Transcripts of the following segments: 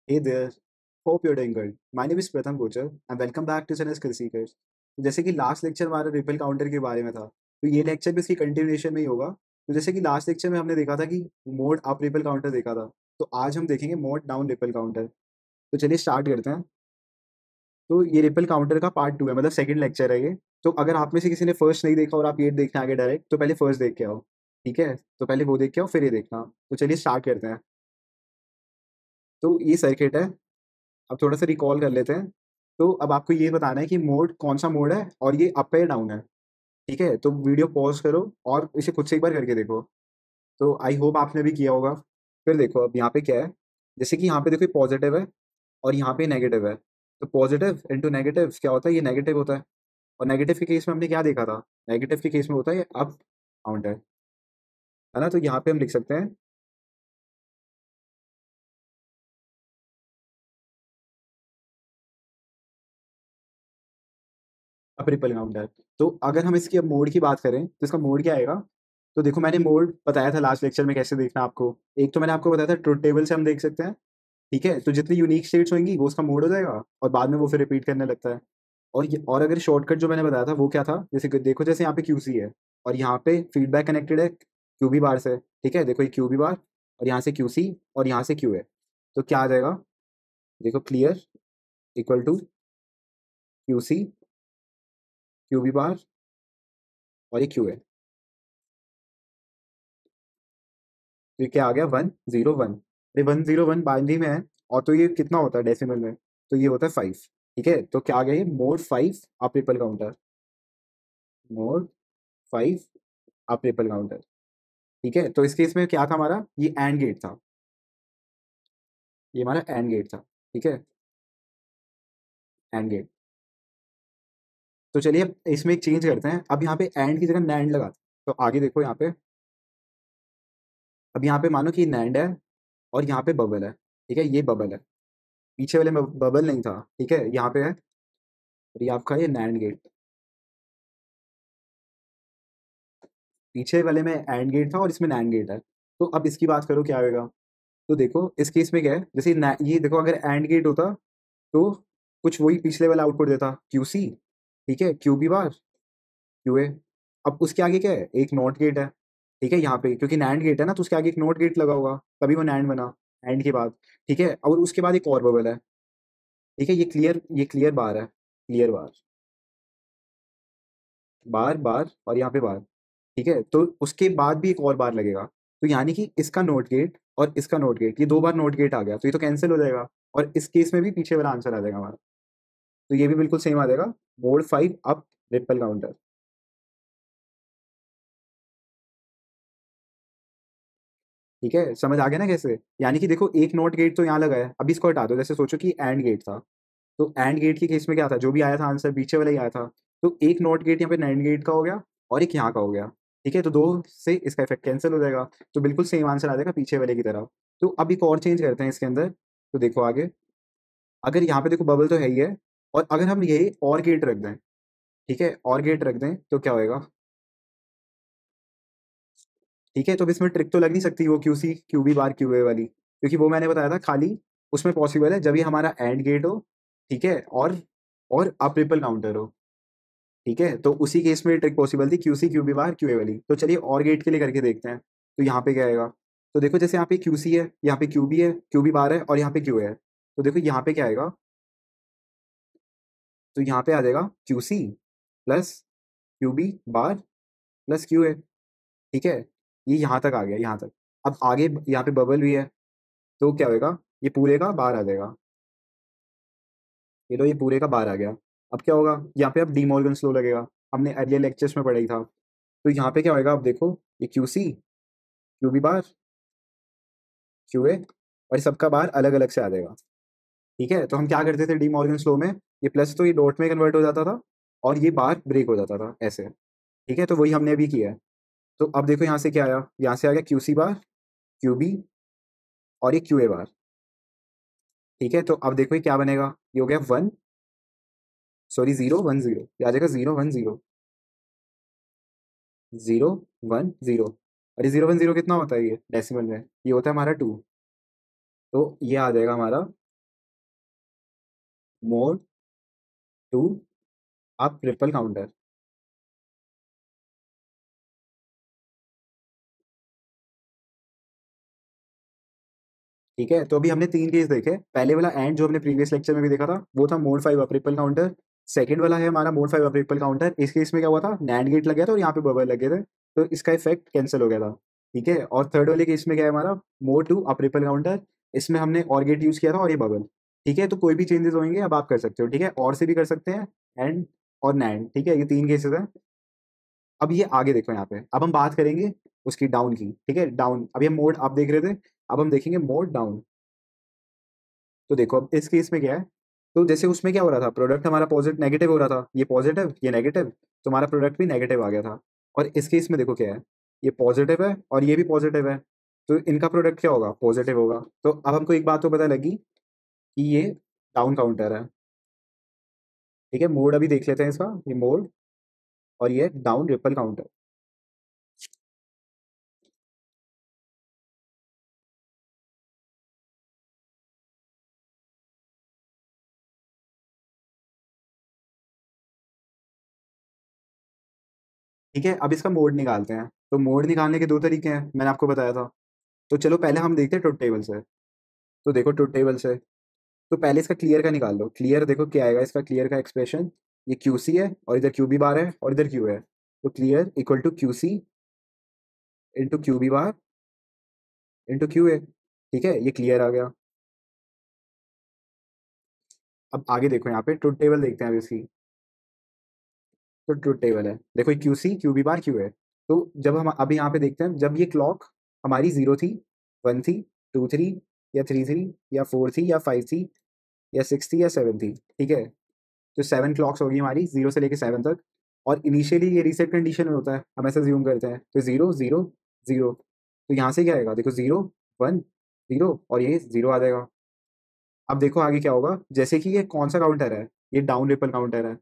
Hey there, hope you're doing good. My name is Pratham Gochar and welcome back to channel skill seekers. तो जैसे कि last lecture हमारा ripple counter के बारे में था, तो ये लेक्चर भी इसकी कंटिन्यूएशन में ही होगा। तो जैसे कि लास्ट लेक्चर में हमने देखा था कि मोड अप रिपल काउंटर देखा था, तो आज हम देखेंगे मोड डाउन रिपल काउंटर। तो चलिए स्टार्ट करते हैं। तो ये रिपल काउंटर का पार्ट 2 है, मतलब सेकंड लेक्चर है ये। तो अगर आप में से किसी ने फर्स्ट नहीं देखा और आप ये देखने आगे डायरेक्ट, तो पहले फर्स्ट देख के आओ। ठीक है, तो पहले वो देख के आओ फिर ये देखना। तो चलिए स्टार्ट करते हैं। तो ये सर्किट है, अब थोड़ा सा रिकॉल कर लेते हैं। तो अब आपको ये बताना है कि मोड कौन सा मोड है और ये अप है या डाउन है। ठीक है, तो वीडियो पॉज करो और इसे खुद से एक बार करके देखो। तो आई होप आपने भी किया होगा। फिर देखो अब यहाँ पे क्या है, जैसे कि यहाँ पे देखो पॉजिटिव है और यहाँ पे नेगेटिव है। तो पॉजिटिव इंटू नेगेटिव क्या होता है, ये नेगेटिव होता है। और नेगेटिव के केस में हमने क्या देखा था, नेगेटिव के केस में होता है ये अप काउंट है ना। तो यहाँ पे हम लिख सकते हैं अप रिपल काउंट है। तो अगर हम इसकी अब मोड की बात करें तो इसका मोड क्या आएगा। तो देखो मैंने मोड बताया था लास्ट लेक्चर में कैसे देखना आपको। एक तो मैंने आपको बताया था ट्रुथ टेबल से हम देख सकते हैं। ठीक है, तो जितनी यूनिक स्टेट्स होंगी वो उसका मोड हो जाएगा और बाद में वो फिर रिपीट करने लगता है। और अगर शॉर्टकट जो मैंने बताया था वो क्या था, जैसे कि देखो जैसे यहाँ पे क्यूसी है और यहाँ पे फीडबैक कनेक्टेड है क्यूबी बार से। ठीक है, देखो ये क्यूबी बार और यहाँ से क्यूसी और यहाँ से क्यू है। तो क्या आ जाएगा, देखो clear equal to QC QB bar और ये क्यू है। तो ये क्या आ गया, 101। अरे 101 बाइनरी में है और तो ये कितना होता है डेसिमल में, तो ये होता है 5। ठीक है, तो क्या आ गया ये mode 5 up ripple counter, mode 5 up ripple counter. ठीक है, तो इस केस में क्या था हमारा, ये एंड गेट था, ये हमारा एंड गेट था। ठीक है, एंड गेट। तो चलिए अब इसमें एक चेंज करते हैं, अब यहाँ पे एंड की जगह नैंड लगाते हैं। तो आगे देखो यहाँ पे, अब यहाँ पे मानो कि नैंड है और यहाँ पे बबल है। ठीक है, ये बबल है, पीछे वाले में बबल नहीं था। ठीक है, यहाँ पे है और ये आपका ये नैंड गेट, पीछे वाले में एंड गेट था और इसमें नैंड गेट है। तो अब इसकी बात करो क्या होगा। तो देखो इस केस में क्या है, जैसे ये देखो अगर एंड गेट होता तो कुछ वही पिछले वाला आउटपुट देता क्यूसी। ठीक है, क्यूबी बार क्यूए। अब उसके आगे क्या है, एक नॉट गेट है। ठीक है, यहाँ पे क्योंकि नैंड गेट है ना, तो उसके आगे एक नॉट गेट लगा होगा, तभी वो नैंड बना एंड के बाद। ठीक है, और उसके बाद एक और बबल है। ठीक है, ये क्लियर बार है, क्लियर बार, बार बार और यहाँ पे बार। ठीक है, तो उसके बाद भी एक और बार लगेगा। तो यानी कि इसका नोट गेट और इसका नोट गेट, ये दो बार नोट गेट आ गया, तो ये तो कैंसिल हो जाएगा और इस केस में भी पीछे वाला आंसर आ जाएगा हमारा। तो ये भी बिल्कुल सेम आ जाएगा, मोड 5 अप रिपल काउंटर। ठीक है, समझ आ गया ना कैसे। यानी कि देखो एक नोट गेट तो यहाँ लगा है, अभी इसको हटा दो। जैसे सोचो कि एंड गेट था, तो एंड गेट के केस में क्या था, जो भी आया था आंसर पीछे वाला ही आया था। तो एक नॉट गेट यहाँ पे नैंड गेट का हो गया और एक यहाँ का हो गया। ठीक है, तो दो से इसका इफेक्ट कैंसिल हो जाएगा, तो बिल्कुल सेम आंसर आ जाएगा पीछे वाले की तरह। तो अब एक और चेंज करते हैं इसके अंदर। तो देखो आगे, अगर यहाँ पे देखो बबल तो है ही है, और अगर हम यही और गेट रख दें, ठीक है और गेट रख दें तो क्या होएगा। ठीक है, तो अब इसमें ट्रिक तो लग नहीं सकती वो क्यूसी क्यूबी बार क्यूए वाली, क्योंकि वो मैंने बताया था खाली उसमें पॉसिबल है जब ये हमारा एंड गेट हो। ठीक है, और अप रिपल काउंटर हो। ठीक है, तो उसी केस में ट्रिक पॉसिबल थी क्यूसी क्यूबी बार क्यूए वाली। तो चलिए और गेट के लिए करके देखते हैं। तो यहाँ पे क्या आएगा, तो देखो जैसे यहाँ पे क्यूसी है, यहाँ पे क्यूबी है, क्यूबी बार है और यहाँ पे क्यू है। तो देखो यहाँ पे क्या आएगा, तो यहाँ पे आ जाएगा क्यूसी प्लस क्यूबी बार प्लस क्यू है। ठीक है, ये यहाँ तक आ गया, यहाँ तक। अब आगे यहाँ पे बबल भी है, तो क्या होएगा, ये पूरे का बाहर आ जाएगा। ये लो, ये पूरे का बाहर आ गया। अब क्या होगा, यहाँ पे अब डी मॉर्गन स्लो लगेगा, हमने अर्लियर लेक्चर्स में पढ़ा ही था। तो यहाँ पे क्या होएगा, अब देखो ये क्यूसी क्यूबी बार क्यूए और सबका बार अलग अलग से आ जाएगा। ठीक है, तो हम क्या करते थे डी मॉर्गन स्लो में, ये प्लस तो ये डॉट में कन्वर्ट हो जाता था और ये बार ब्रेक हो जाता था ऐसे। ठीक है, तो वही हमने अभी किया है। तो अब देखो यहाँ से क्या आया, यहाँ से आ गया क्यूसी बार क्यूबी और ये क्यूए बार। ठीक है, तो अब देखो ये क्या बनेगा, ये हो गया 1, सॉरी 0 1 0, ये आ जाएगा 0 1 0, 0 1 0। और ये 0 1 0 कितना होता है, ये डेसिमल में ये होता है हमारा 2। तो ये आ जाएगा हमारा mod two up ripple counter. ठीक है, तो अभी हमने तीन केस देखे। पहले वाला एंड जो हमने प्रीवियस लेक्चर में भी देखा था वो था mode 5 up ripple counter. Second वाला है हमारा मोड 5 अप रिपल काउंटर। इस केस में क्या हुआ था, नैंड गेट लग गया था और यहाँ पे बबल लगे थे, तो इसका इफेक्ट कैंसिल हो गया था। ठीक है, और थर्ड वाले केस में क्या है हमारा, मोड 2 अप रिपल काउंटर। इसमें हमने और गेट यूज किया था और ये बबल। ठीक है, तो कोई भी चेंजेस होंगे अब आप कर सकते हो। ठीक है, और से भी कर सकते हैं, एंड और नैंड। ठीक है, ये तीन केसेस हैं। अब ये आगे देखो यहाँ पे, अब हम बात करेंगे उसकी डाउन की। ठीक है, डाउन, अभी हम मोड अप देख रहे थे, अब हम देखेंगे मोड डाउन। तो देखो अब इस केस में क्या है, तो जैसे उसमें क्या हो रहा था, प्रोडक्ट हमारा पॉजिटिव नेगेटिव हो रहा था, ये पॉजिटिव ये नेगेटिव, तो हमारा प्रोडक्ट भी नेगेटिव आ गया था। और इस केस में देखो क्या है, ये पॉजिटिव है और ये भी पॉजिटिव है, तो इनका प्रोडक्ट क्या होगा, पॉजिटिव होगा। तो अब हमको एक बात तो पता लगी कि ये डाउन काउंटर है। ठीक है, मोड अभी देख लेते हैं इसका, ये मोड और ये डाउन रिपल काउंटर। ठीक है, अब इसका मोड निकालते हैं। तो मोड निकालने के दो तरीके हैं, मैंने आपको बताया था। तो चलो पहले हम देखते हैं ट्रुथ टेबल से। तो देखो ट्रुथ टेबल से, तो पहले इसका क्लियर का निकाल लो। क्लियर देखो क्या आएगा इसका, क्लियर का एक्सप्रेशन, ये क्यू सी है और इधर क्यू बी बार है और इधर क्यू है, तो clear equal to Q C into Q B bar into Q A. ठीक है, ये क्लियर आ गया। अब आगे देखो, यहाँ पे ट्रुथ टेबल देखते हैं अब इसकी। तो ट्रुथ टेबल है, देखो Q C Q B bar Q है। तो जब हम अभी यहाँ पे देखते हैं, जब ये क्लॉक हमारी जीरो थी, वन थी, टू थ्री, या थ्री थ्री, या फोर थी, या फाइव थी, या सिक्स थी, या सेवन थी। ठीक है, तो सेवन क्लॉक्स होगी हमारी, जीरो से लेके सेवन तक। और इनिशियली ये रीसेट कंडीशन में होता है, हम ऐसा ज्यूम करते हैं, तो जीरो जीरो जीरो। तो यहाँ से क्या आएगा, देखो जीरो वन जीरो और ये जीरो आ जाएगा। अब देखो आगे क्या होगा, जैसे कि ये कौन सा काउंटर है, ये डाउन रिपल काउंटर है।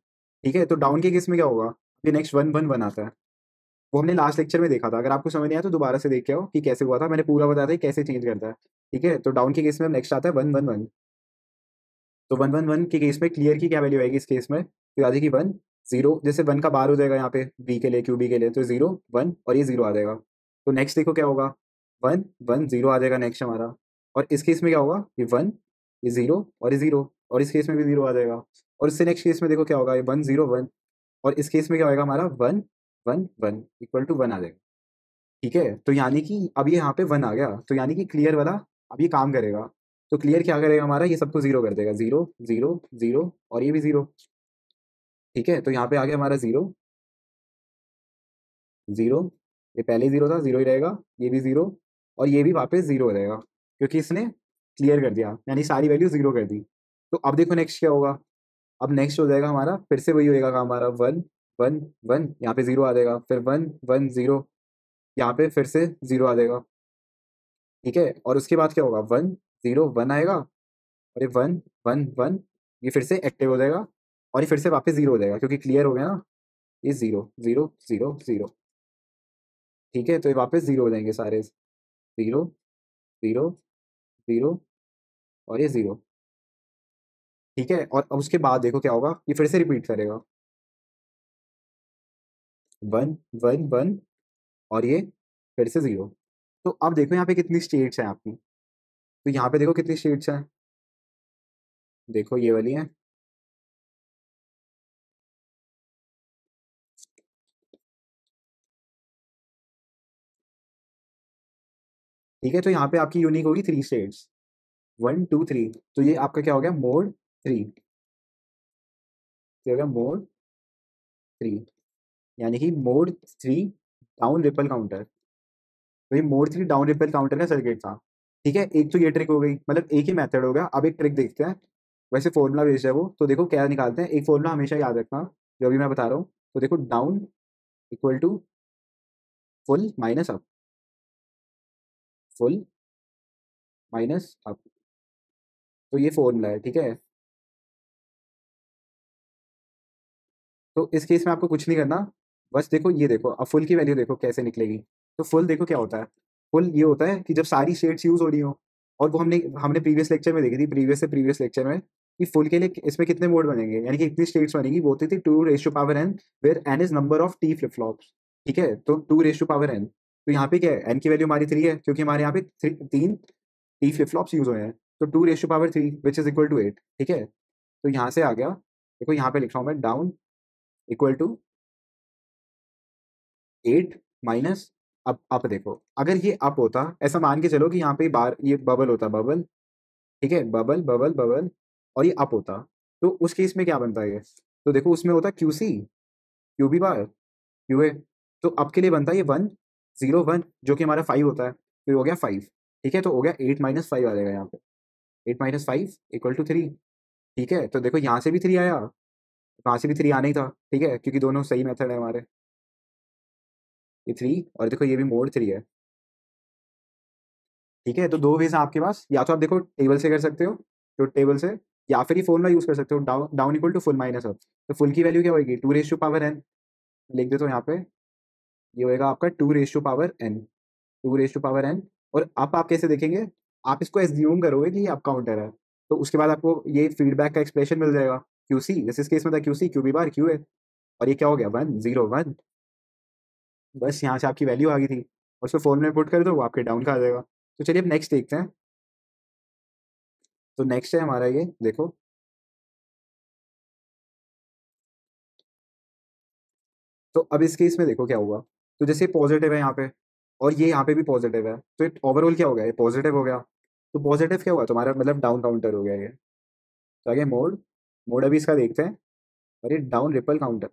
ठीक है, तो डाउन के केस में क्या होगा, ये नेक्स्ट वन वन वन आता है। वो हमने लास्ट लेक्चर में देखा था, अगर आपको समझ नहीं आया तो दोबारा से देख के आओ कि कैसे हुआ था, मैंने पूरा बताया था कि कैसे चेंज करता है। ठीक है, तो डाउन के केस में नेक्स्ट आता है वन वन वन। तो वन वन वन के केस में क्लियर की क्या वैल्यू आएगी इस केस में, तो आ जाएगी वन जीरो, जैसे वन का बार हो जाएगा यहाँ पे बी के लिए, क्यू बी के लिए, तो जीरो वन और ये जीरो आ जाएगा। तो नेक्स्ट देखो क्या होगा, वन वन जीरो आ जाएगा नेक्स्ट हमारा। और इस केस में क्या होगा, ये वन, ये जीरो और ये जीरो, और इस केस में भी जीरो आ जाएगा। और इससे नेक्स्ट केस में देखो क्या होगा, ये वन जीरो वन, और इस केस में क्या होगा हमारा, one one one equal to one आ जाएगा। ठीक है, तो यानी कि अब ये यहाँ पे वन आ गया, तो यानी कि क्लियर वाला अब ये काम करेगा। तो क्लियर क्या करेगा हमारा, ये सबको जीरो कर देगा, जीरो जीरो जीरो और ये भी जीरो। ठीक है, तो यहाँ पे आ गया हमारा जीरो जीरो, ये पहले जीरो था, जीरो ही रहेगा, ये भी जीरो और ये भी वापस जीरो हो जाएगा, क्योंकि इसने क्लियर कर दिया, यानी सारी वैल्यू जीरो कर दी। तो अब देखो नेक्स्ट क्या होगा, अब नेक्स्ट हो जाएगा हमारा, फिर से वही होएगा काम हमारा, वन वन वन, यहाँ पे जीरो आ जाएगा, फिर वन वन जीरो, यहाँ पे फिर से जीरो आ जाएगा। ठीक है, और उसके बाद क्या होगा, वन जीरो वन आएगा, और ये वन वन वन, ये फिर से एक्टिव हो जाएगा, और ये फिर से वापस जीरो हो जाएगा, क्योंकि क्लियर हो गया ना, ये जीरो जीरो जीरो जीरो। ठीक है, तो ये वापस जीरो हो जाएंगे सारे, जीरो जीरो जीरो और ये जीरो। ठीक है, और अब उसके बाद देखो क्या होगा, ये फिर से रिपीट करेगा, वन वन वन और ये फिर से जीरो। तो अब देखो यहाँ पे कितनी स्टेट्स हैं आपकी, तो यहाँ पे देखो कितनी स्टेट्स हैं, देखो ये वाली है। ठीक है, तो यहाँ पे आपकी यूनिक होगी three states, one two three. तो ये आपका क्या हो गया, मोड थ्री, ये हो गया मोड थ्री, यानी कि mode three down ripple counter. तो ये mode three down ripple counter का सर्किट था। ठीक है, एक तो ये ट्रिक हो गई, मतलब एक ही मेथड हो गया। अब एक ट्रिक देखते हैं, वैसे फॉर्मूला बेस्ड है वो, तो देखो क्या निकालते हैं, एक फॉर्मूला हमेशा याद रखना जो अभी मैं बता रहा हूँ। तो देखो down equal to full minus up, full minus up, तो ये फॉर्मूला है। ठीक है, तो इस केस में आपको कुछ नहीं करना, बस देखो ये देखो, अब फुल की वैल्यू देखो कैसे निकलेगी। तो फुल देखो क्या होता है, फुल ये होता है कि जब सारी शेड्स यूज हो रही हो, और वो हमने हमने प्रीवियस लेक्चर में देखी थी, प्रीवियस से प्रीवियस लेक्चर में, कि फुल के लिए इसमें कितने मोड बनेंगे, यानी कि इतनी स्टेट्स बनेगी, वो होती थी 2 raise to power n, where n is number of T flip flops. ठीक है, तो 2 रेज टू पावर n, तो यहाँ पे क्या है, n की वैल्यू हमारी 3 है, क्योंकि हमारे यहाँ पे 3 टी फ्लिप फ्लॉप्स यूज हुए हैं, तो 2 raise to power 3 which is equal to 8। ठीक है, तो यहाँ से आ गया, देखो यहाँ पे लिख रहा हूँ मैं, down equal to 8 minus up देखो, अगर ये अप होता, ऐसा मान के चलो कि यहाँ पे बार ये बबल होता, बबल, ठीक है, बबल बबल बबल, और ये अप होता, तो उस केस में क्या बनता है ये, तो देखो उसमें होता क्यूसी, क्यूबी बार, क्यूए, तो अप के लिए बनता है ये 1 0 1, जो कि हमारा 5 होता है, तो ये हो गया 5। ठीक है, तो हो गया 8 - 5 आ जाएगा यहाँ पे, 8 - 5 = 3। ठीक है, तो देखो यहाँ से भी 3 आया, वहाँ से भी 3 आना ही था, ठीक है, क्योंकि दोनों सही मेथड है हमारे, ये 3, और देखो ये भी मोड 3 है। ठीक है, तो दो वेज हैं आपके पास, या तो आप देखो टेबल से कर सकते हो, तो टेबल से, या फिर ये फॉर्मूला यूज कर सकते हो, down down equal to full minus up. तो फुल की वैल्यू क्या होगी, 2 रेज टू पावर n, लिख देता हूँ यहाँ पे, ये होएगा आपका 2 raise to power n, 2 raise to power n। और आप कैसे देखेंगे, आप इसको एज्यूम करोगे कि ये अप काउंटर है, तो उसके बाद आपको ये फीडबैक का एक्सप्रेशन मिल जाएगा, क्यूसी, जैसे इस केस में था क्यूसी क्यूबी बार क्यू है, और ये क्या हो गया 1 0 1, बस यहाँ से आपकी वैल्यू आ गई थी, और उसको फॉर्मूले में पुट कर दो, वो आपके डाउन का आ जाएगा। तो चलिए अब नेक्स्ट देखते हैं, तो नेक्स्ट है हमारा ये देखो, तो अब इस केस में देखो क्या हुआ, तो जैसे पॉजिटिव है यहाँ पे, और ये यहाँ पे भी पॉजिटिव है, तो ओवरऑल क्या हो गया, ये पॉजिटिव हो गया, तो पॉजिटिव क्या हुआ तुम्हारा, मतलब डाउन काउंटर हो गया ये, तो आगे मोड, मोड अभी इसका देखते हैं, अरे डाउन रिपल काउंटर।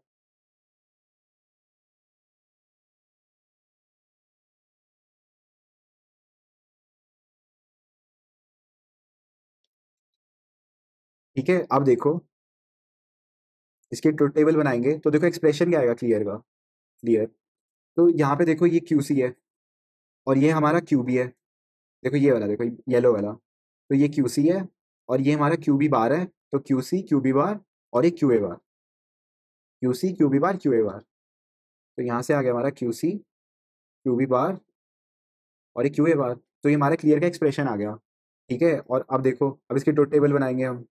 ठीक है, अब देखो इसके ट्रुथ टेबल बनाएंगे, तो देखो एक्सप्रेशन क्या आएगा क्लियर का, क्लियर, तो यहाँ पे देखो ये क्यूसी है, और ये हमारा क्यूबी है, देखो ये वाला, देखो येलो वाला, तो ये क्यूसी है, और ये हमारा क्यूबी बार है, तो क्यूसी क्यूबी बार, और ये क्यूए बार, क्यूसी क्यूबी बार क्यूए बार, तो यहाँ से आ गया हमारा क्यूसी क्यूबी बार, और ये क्यूए बार, तो ये हमारा क्लियर का एक्सप्रेशन आ गया। ठीक है, और अब देखो, अब इसकी ट्रुथ टेबल बनाएंगे हम,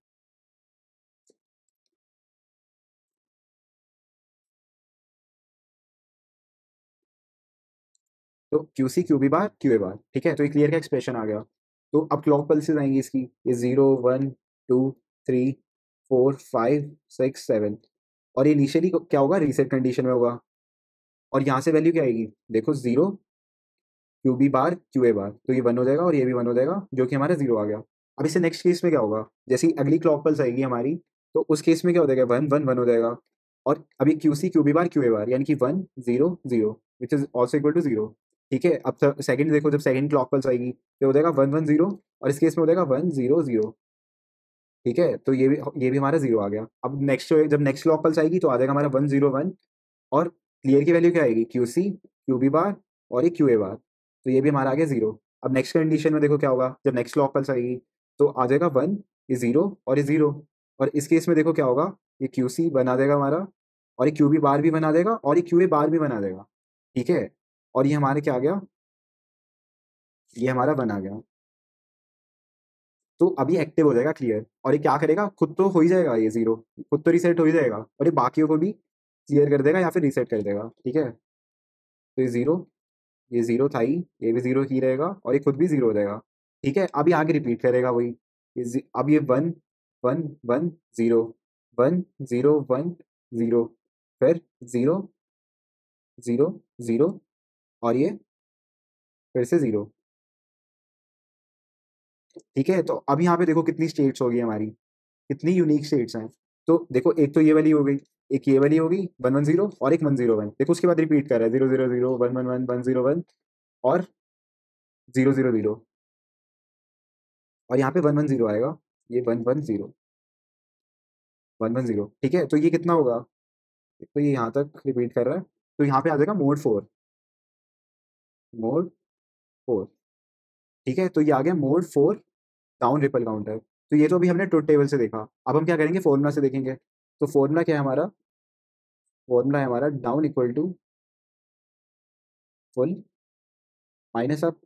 तो क्यूसी क्यूबी बार क्यूए बार, ठीक है, तो ये क्लियर का एक्सप्रेशन आ गया। तो अब क्लॉक पल्सेस आएंगी इसकी, ये 0 1 2 3 4 5 6 7, और ये इनिशियली क्या होगा, रीसेट कंडीशन में होगा, और यहाँ से वैल्यू क्या आएगी, देखो 0 क्यूबी बार क्यूए बार, तो ये 1 हो जाएगा, और ये भी 1 हो जाएगा, जो कि हमारा 0 आ गया। अब इससे नेक्स्ट केस में क्या होगा, जैसे ही अगली क्लॉक पल्स आएगी हमारी, तो उस केस में क्या हो जाएगा, 1 1 1 हो जाएगा, और अभी Q C QB bar Q A bar, यानी कि 1 0 0, which is also equal to 0। ठीक है, अब सेकंड देखो, जब सेकंड क्लॉक पल्स आएगी, तो हो जाएगा 1 1 0, और इस केस में हो जाएगा 1 0 0। ठीक है, तो ये भी हमारा 0 आ गया। अब नेक्स्ट जब नेक्स्ट क्लॉक पल्स आएगी, तो आ जाएगा हमारा 1 0 1, और क्लियर की वैल्यू क्या आएगी, क्यूसी क्यूबी बार, और ये क्यूए बार, तो ये भी हमारा आ गया 0। अब नेक्स्ट कंडीशन में देखो क्या होगा, जब नेक्स्ट क्लॉक पल्स आएगी, तो आ जाएगा 1, ये 0, और ये 0, और इस केस में देखो क्या होगा, ये क्यूसी बना देगा हमारा, और ये क्यूबी बार भी बना देगा, और ये क्यूए बार भी बना देगा। ठीक है, और ये हमारे क्या आ गया, ये हमारा 1 आ गया, तो अभी एक्टिव हो जाएगा क्लियर, और ये क्या करेगा, खुद तो हो ही जाएगा, ये 0 खुद तो रीसेट हो ही जाएगा, और ये बाकियों को भी क्लियर कर देगा या फिर रीसेट कर देगा। ठीक है, तो ये 0 था ही, ये भी 0 ही रहेगा, और ये खुद भी 0 हो जाएगा। ठीक है, अभी आगे रिपीट करेगा वही, अब ये 1 1 1 0, 1 0 1 0, फिर 0 0 0, और ये फिर से 0। ठीक है, तो अब यहाँ पे देखो कितनी स्टेट्स होगी हमारी, कितनी यूनिक स्टेट्स हैं। तो देखो एक तो ये वाली हो गई, एक ये वाली होगी 1 1 0, और एक 1 0 1, देखो उसके बाद रिपीट कर रहा है 0 0 0 1 1 1 1 0 1, और 0 0 0, और यहाँ पे 1 1 0 आएगा, ये 1 1 0 1 1 0। ठीक है, तो ये कितना होगा, तो ये यहाँ तक रिपीट कर रहा है, तो यहाँ पे आ जाएगा मोड 4, मोड 4। ठीक है, तो ये आ गया मोड 4 डाउन रिपल काउंटर। तो ये तो अभी हमने ट्रुथ टेबल से देखा, अब हम क्या करेंगे, फॉर्मूला से देखेंगे। तो फॉर्मूला क्या है हमारा, फॉर्मूला है हमारा down equal to full minus up.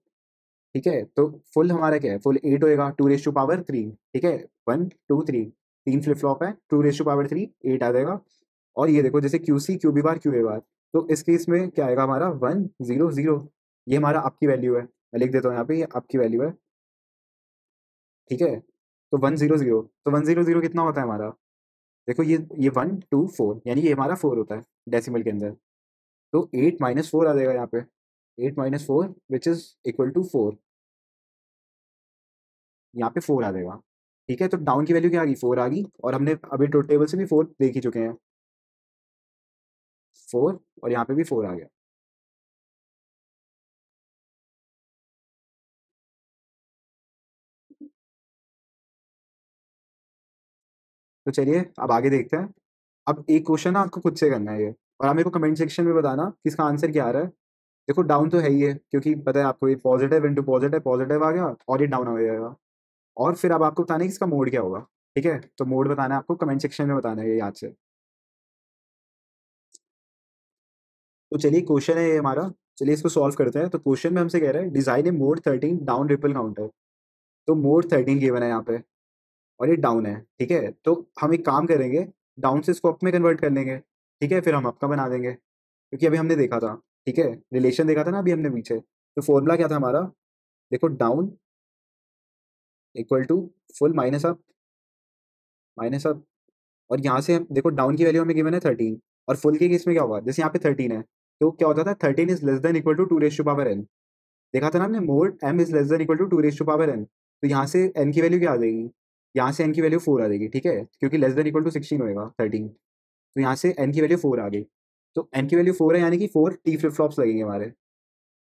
ठीक है, तो फुल हमारा क्या है, फुल 8 होएगा, 2 रेज टू पावर 3। ठीक है, 1 2 3, 3 फ्लिप फ्लॉप है, 2⁻³ 8 आ जाएगा। और ये देखो जैसे QC QB बार QA बार, तो इस केस में क्या आएगा हमारा 1 0 0। ये हमारा अप की वैल्यू है, मैं लिख देता हूँ यहाँ पे, ये अप की वैल्यू है। ठीक है, तो 1 0 0, तो 1 0 0 कितना होता है हमारा? देखो ये 1 2 4, यानी ये हमारा 4 होता है डेसिमल के अंदर। तो 8 माइनस 4 आ जाएगा यहाँ पे, 8 minus 4 which is equal to 4। यहाँ पे 4 आ जाएगा। ठीक है, तो डाउन की वैल्यू क्या आ गई? 4 आ गई, और हमने अभी ट्रुथ टेबल से भी 4 देख ही चुके हैं, 4, और यहाँ पे भी 4 आ गया। तो चलिए अब आगे देखते हैं। अब एक क्वेश्चन ना आपको खुद से करना है ये, और आप मेरे को कमेंट सेक्शन में बताना कि इसका आंसर क्या आ रहा है। देखो डाउन तो है ही है, क्योंकि पता है आपको, ये पॉजिटिव इंटू पॉजिटिव, पॉजिटिव आ गया और ये डाउन हो जाएगा। और फिर अब आपको बताना है कि इसका मोड क्या होगा। ठीक है, तो मोड बताना है आपको, कमेंट सेक्शन में बताना है ये याद से। तो चलिए क्वेश्चन है ये हमारा, चलिए इसको सॉल्व करते हैं। तो क्वेश्चन में हमसे कह रहा है डिजाइन ए मोड 13 डाउन रिपल काउंटर। तो मोड 13 गिवन है यहाँ पे, और ये डाउन है। ठीक है, तो हम एक काम करेंगे, डाउन से इसको अप में कन्वर्ट कर लेंगे। ठीक है, फिर हम अप का बना देंगे, क्योंकि अभी हमने देखा था। ठीक है, रिलेशन देखा था ना अभी हमने पीछे। तो फॉर्मूला क्या था हमारा? देखो down equal to full minus up, minus up. और यहाँ से देखो डाउन की वैल्यू हमें गिवन है 13, और फुल के केस में क्या होगा? जैसे यहाँ पे 13 है, तो क्या होता था? 13 is less than equal to 2⁻n। देखा था ना हमने, mod m is less than equal to 2⁻n। तो यहाँ से n की वैल्यू क्या आ जाएगी? यहाँ से n की वैल्यू 4 आ जाएगी। ठीक है, क्योंकि लेस देन इक्वल टू 16 होएगा 13। तो यहाँ से n की वैल्यू 4 आ गई। तो n की वैल्यू 4 है, यानी कि 4 टी फ्लिप फ्लॉप्स लगेंगे हमारे,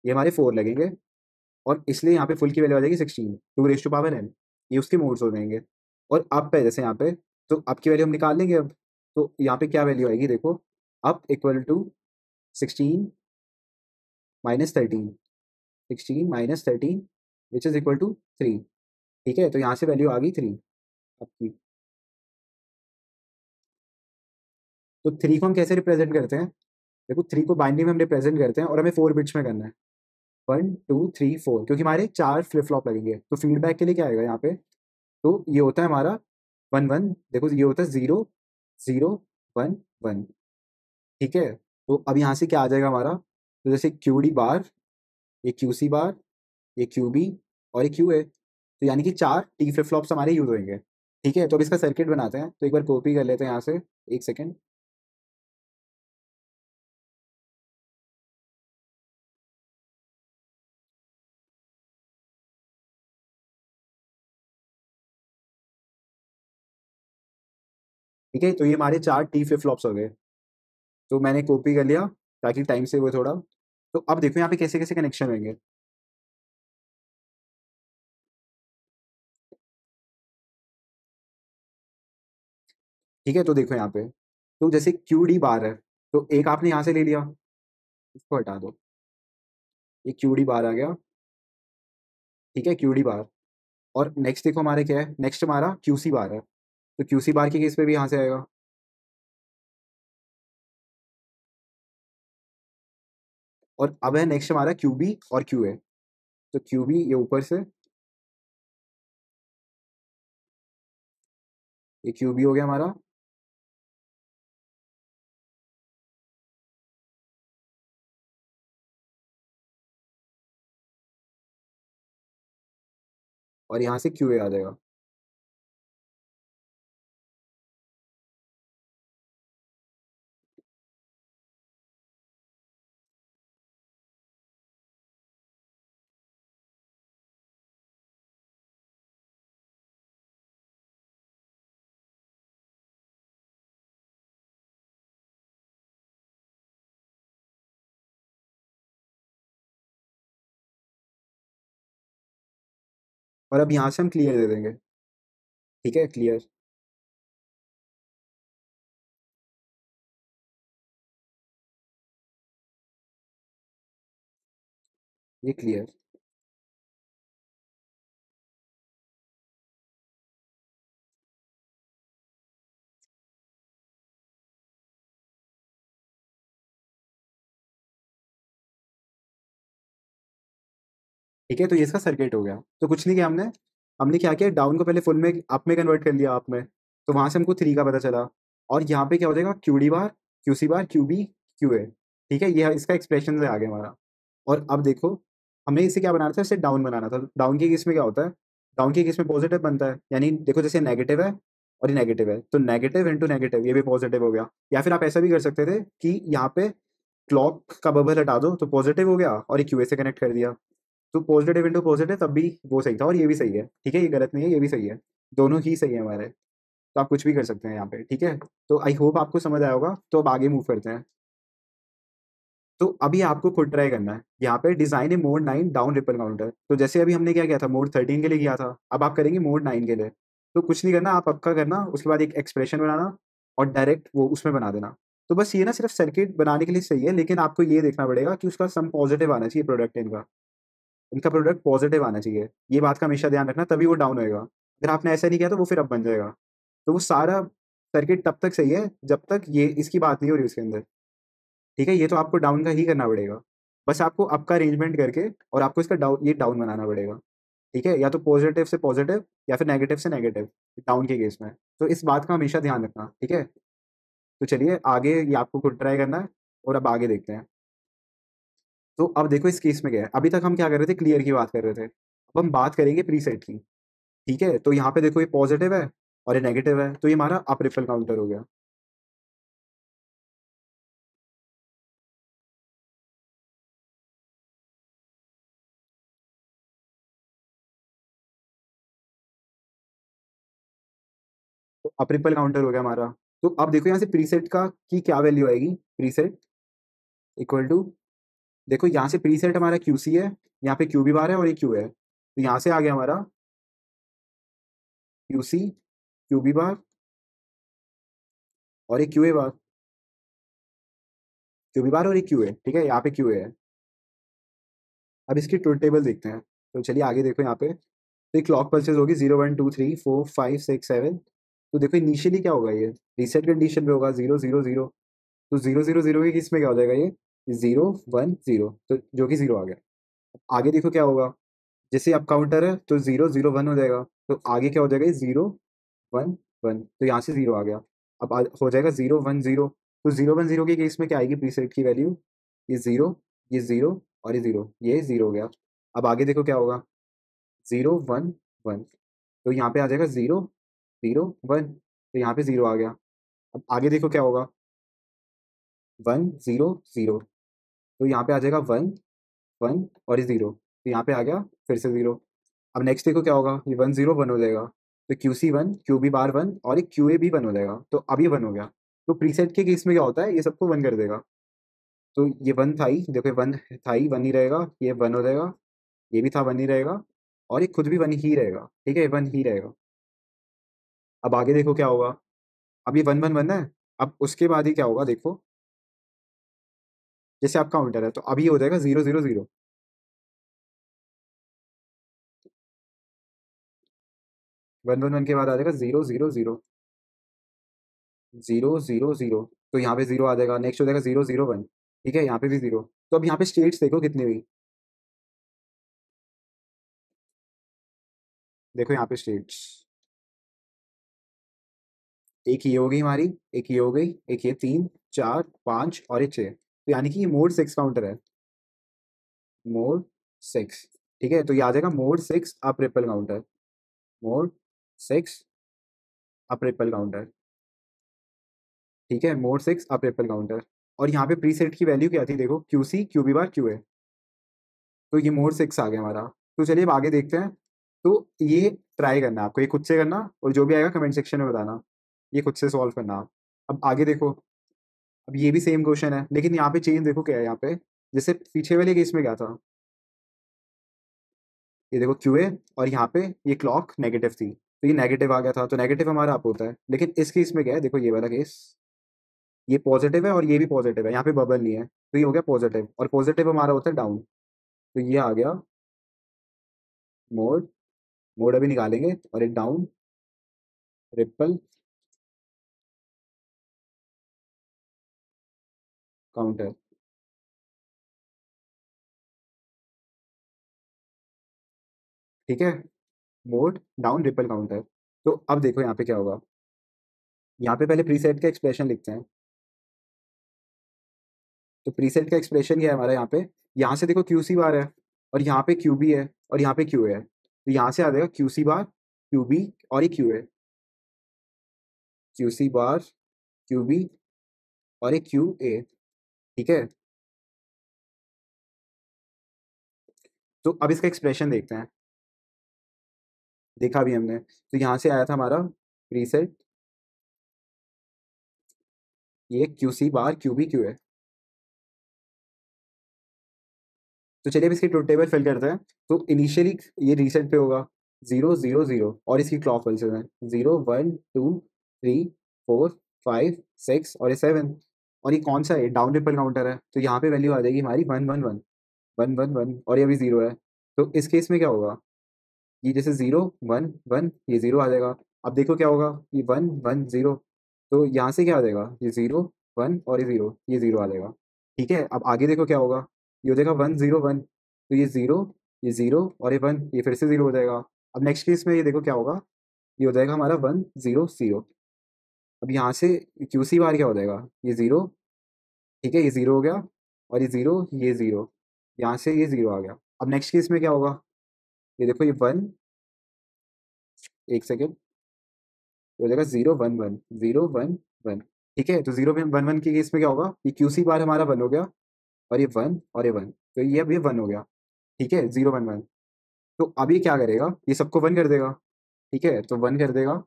ये हमारे 4 लगेंगे। और इसलिए यहाँ पे फुल की वैल्यू आ जाएगी 16, 2⁻n। ये उसके मोड्स हो जाएंगे। और अप है जैसे यहाँ पे, तो अप की वैल्यू हम निकाल लेंगे अब। तो यहाँ पे क्या वैल्यू आएगी देखो, up equal to 16 minus 13, 16 minus 13 which is equal to 3। ठीक है, तो यहाँ से वैल्यू आ गई 3 आपकी। तो 3 को हम कैसे रिप्रेजेंट करते हैं? देखो 3 को बाइनरी में हम रिप्रेजेंट करते हैं, और हमें 4 बिट्स में करना है। 1 2 3 4, क्योंकि हमारे 4 फ्लिप फ्लॉप लगेंगे, तो फीडबैक के लिए क्या आएगा यहाँ पे? तो ये होता है हमारा 1 1। देखो ये होता है 0 0 1 1। ठीक है, तो अब यहाँ से क्या आ जाएगा हमारा? तो जैसे QD बार, ये QC बार, ये QB, और ये QA। तो यानी कि 4 टी फ्लिप फ्लॉप्स हमारे यूज होंगे। ठीक है, तो अब इसका सर्किट बनाते हैं, तो एक बार कॉपी कर लेते हैं यहाँ से, एक सेकेंड। ठीक है, तो ये हमारे 4 टी फ्लिप फ्लॉप्स हो गए। तो मैंने कॉपी कर लिया ताकि टाइम सेव हो थोड़ा। तो अब देखो यहाँ पे कैसे कैसे कनेक्शन होंगे। ठीक है, तो देखो यहाँ पे, तो जैसे QD बार है, तो एक आपने यहाँ से ले लिया, इसको हटा दो, ये QD बार आ गया। ठीक है, QD बार। और नेक्स्ट देखो हमारे क्या है, नेक्स्ट हमारा QC बार है, तो QC बार के केस पे भी यहाँ से आएगा। और अब है नेक्स्ट हमारा QB और QA। तो QB ये ऊपर से, ये QB हो गया हमारा। और यहाँ से QA आ जाएगा। और अब यहाँ से हम क्लियर दे देंगे। ठीक है, क्लियर, ये क्लियर। ठीक है, तो ये इसका सर्किट हो गया। तो कुछ नहीं किया हमने, हमने क्या किया, डाउन को पहले फुल में अप में कन्वर्ट कर लिया, अप में। तो वहां से हमको 3 का पता चला। और यहाँ पे क्या हो जाएगा, Q D bar, Q C bar, Q B, Q A. ठीक है, ये इसका एक्सप्रेशन से आ गया हमारा। और अब देखो, हमें इसे क्या बनाना था, इसे डाउन बनाना था। डाउन के केस में क्या होता है, डाउन के केस में पॉजिटिव बनता है। यानी देखो, जैसे नेगेटिव है और ये नेगेटिव है, तो नेगेटिव इंटू नेगेटिव, ये भी पॉजिटिव हो गया। या फिर आप ऐसा भी कर सकते थे कि यहाँ पे क्लॉक का बबल हटा दो तो पॉजिटिव हो गया, और ये क्यूए से कनेक्ट कर दिया। तो पॉजिटिव इंटू पॉजिटिव, तब भी वो सही था और ये भी सही है। ठीक है, ये गलत नहीं है, ये भी सही है। दोनों ही सही है हमारे। तो आप कुछ भी कर सकते हैं यहाँ पे। ठीक है, तो आई होप आपको समझ आया होगा। तो अब आगे मूव करते हैं। तो अभी आपको खुद ट्राई करना है। यहाँ पे डिजाइन है मोड 9 डाउन रिपल काउंटर। तो जैसे अभी हमने क्या किया था, मोड 13 के लिए किया था, अब आप करेंगे मोड 9 के लिए। तो कुछ नहीं करना, आप पक्का करना, उसके बाद एक एक्सप्रेशन बनाना और डायरेक्ट वो उसमें बना देना। तो बस ये ना सिर्फ सर्किट बनाने के लिए सही है, लेकिन आपको ये देखना पड़ेगा कि उसका सम पॉजिटिव आना चाहिए, प्रोडक्ट इनका। इनका प्रोडक्ट पॉजिटिव आना चाहिए, ये बात का हमेशा ध्यान रखना, तभी वो डाउन होएगा। अगर आपने ऐसा नहीं किया तो वो फिर अप बन जाएगा। तो वो सारा सर्किट तब तक सही है जब तक ये इसकी बात नहीं हो रही उसके अंदर। ठीक है, ये तो आपको डाउन का ही करना पड़ेगा। बस आपको अप का अरेंजमेंट करके और आपको इसका डाउन, ये डाउन बनाना पड़ेगा। ठीक है, या तो पॉजिटिव से पॉजिटिव या फिर नेगेटिव से नेगेटिव, डाउन के केस में। तो इस बात का हमेशा ध्यान रखना। ठीक है, तो चलिए आगे, ये आपको खुद ट्राई करना है। और अब आगे देखते हैं। तो अब देखो इस केस में क्या है, अभी तक हम क्या कर रहे थे, क्लियर की बात कर रहे थे। अब हम बात करेंगे प्रीसेट की। ठीक है, तो यहाँ पे देखो ये पॉजिटिव है और ये नेगेटिव है, तो ये हमारा अप रिपल काउंटर हो गया। तो अप रिपल काउंटर हो गया हमारा। तो अब देखो यहाँ से प्रीसेट का की क्या वैल्यू आएगी, प्रीसेट इक्वल टू, देखो यहाँ से प्रीसेट हमारा क्यू सी है, यहाँ पे क्यू बी बार है और ये क्यू है, तो यहाँ से आ गया हमारा Q C, Q B bar और ये Q A bar, Q B bar और ये क्यू ए। ठीक है, यहाँ पे क्यू ए है। अब इसकी ट्रुथ टेबल देखते हैं। तो चलिए आगे देखो यहाँ पे, तो ये क्लॉक पल्सेस होगी 0 1 2 3 4 5 6 7। तो देखो इनिशियली क्या होगा, ये रीसेट कंडीशन पे होगा 0 0 0। तो 0 0 0 के केस में क्या हो जाएगा, ये 0 1 0, तो जो कि 0 आ गया। आगे देखो क्या होगा, जैसे अप काउंटर है तो 0 0 1 हो जाएगा। तो आगे क्या हो जाएगा, 0 1 1, तो यहाँ से 0 आ गया। अब हो जाएगा 0 1 0। तो 0 1 0 के केस में क्या आएगी प्रीसेट की वैल्यू, ये 0, ये 0 और ये 0 हो गया। अब आगे देखो क्या होगा, 0 1 1, तो यहाँ पे आ जाएगा 0 0 1, तो यहाँ पे 0 आ गया। अब आगे देखो क्या होगा, 1 0 0, तो यहाँ पे आ जाएगा 1 1 और ये 0, तो यहाँ पे आ गया फिर से 0। अब नेक्स्ट देखो क्या होगा, ये 1 0 1 हो जाएगा। तो Q C 1, Q B bar 1 और एक क्यू ए भी 1 हो जाएगा, तो अब ये 1 हो गया। तो प्रीसेट के केस में क्या होता है, ये सबको 1 कर देगा। तो ये 1 था ही, देखो ये 1 था ही, 1 ही रहेगा, ये 1 हो जाएगा, ये भी था 1 ही रहेगा, और ये खुद भी 1 ही रहेगा। ठीक है, 1 ही रहेगा। अब आगे देखो क्या होगा, अब ये 1 1 1 है। अब उसके बाद ही क्या होगा देखो, जैसे आप काउंटर है तो अभी हो जाएगा 0 0 0। 1 1 1 के बाद आ जाएगा 0 0 0, 0 0 0। तो यहाँ पे 0 आ जाएगा, नेक्स्ट हो जाएगा 0 0 1। ठीक है, यहाँ पे भी 0। तो अब यहाँ पे स्टेट्स देखो कितनी हुई, देखो यहाँ पे स्टेट्स, एक ये हो गई हमारी, एक ये हो गई, एक ये 3 4 5 और ये 6। तो यानी कि ये मोड 6 काउंटर है, मोड 6। ठीक है, तो ये आ जाएगा mode 6 up ripple counter, mode 6 up ripple counter. ठीक है, मोड 6 अप रिपल काउंटर। और यहाँ पे प्रीसेट की वैल्यू क्या थी, देखो Q C, Q B bar, Q A. तो ये मोड 6 आ गया हमारा। तो चलिए अब आगे देखते हैं। तो ये ट्राई करना है आपको, ये खुद से करना, और जो भी आएगा कमेंट सेक्शन में बताना। ये खुद से सॉल्व करना आप। अब आगे देखो, अब ये भी सेम क्वेश्चन है, लेकिन यहाँ पे चेंज देखो क्या है यहाँ पे। जैसे पीछे वाले केस में क्या था, ये देखो क्यूए, और यहाँ पे ये क्लॉक नेगेटिव थी, तो ये नेगेटिव आ गया था, तो नेगेटिव हमारा अप होता है। लेकिन इस केस में क्या है, देखो ये वाला केस, ये पॉजिटिव है और ये भी पॉजिटिव है, यहाँ पे बबल नहीं है, तो ये हो गया पॉजिटिव, और पॉजिटिव हमारा होता है डाउन। तो ये आ गया मोड, मोड अभी निकालेंगे, और एक डाउन रिपल काउंटर। ठीक है, मोड डाउन रिपल काउंटर। तो अब देखो यहाँ पे क्या होगा, यहाँ पे पहले प्रीसेट का एक्सप्रेशन लिखते हैं। तो प्रीसेट का एक्सप्रेशन क्या है हमारा यहाँ पे, यहाँ से देखो क्यू सी बार है, और यहाँ पे क्यू बी है, और यहाँ पे क्यू है, तो यहाँ से आ जाएगा Q C bar, Q B, और ये क्यू है, Q C bar, Q B, और ये क्यू ए। ठीक है, तो अब इसका एक्सप्रेशन देखते हैं। देखा भी हमने, तो यहाँ से आया था हमारा प्रीसेट, ये Q C bar, Q B, Q है। तो चलिए अब इसकी ट्रुथ टेबल फिल करते हैं। तो इनिशियली ये रीसेट पे होगा 0 0 0, और इसकी क्लॉक पल्सेस हैं 0 1 2 3 4 5 6 और ये 7। और ये कौन सा है, डाउन रिपल काउंटर है, तो यहाँ पे वैल्यू आ जाएगी हमारी 1 1 1 1 1 1, और ये भी 0 है। तो इस केस में क्या होगा, ये जैसे 0 1 1, ये 0 आ जाएगा। अब देखो क्या होगा, ये 1 1 0, तो यहाँ से क्या आ जाएगा, ये 0 1 और ये 0 आ जाएगा। ठीक है, अब आगे देखो क्या होगा, ये हो जाएगा 1 0 1, तो ये जीरो और ये 1, ये फिर से 0 हो जाएगा। अब नेक्स्ट केस में ये देखो क्या होगा, ये हो जाएगा हमारा 1 0 0। अब यहाँ से क्यू सी बार क्या हो जाएगा, ये 0, ठीक है, ये 0 हो गया, और ये 0, ये 0, यहाँ से ये 0 आ गया। अब नेक्स्ट केस में क्या होगा, ये देखो ये 1, एक सेकेंड, हो जाएगा 0 1 1 0 1 1। ठीक है, तो 0 1 1 के केस में क्या होगा, ये क्यू सी बार हमारा 1 हो गया, और ये 1 और ये 1, तो ये अब ये 1 हो गया। ठीक है, 0 1 1। तो अब ये क्या करेगा, ये सबको 1 कर देगा। ठीक है, तो 1 कर देगा,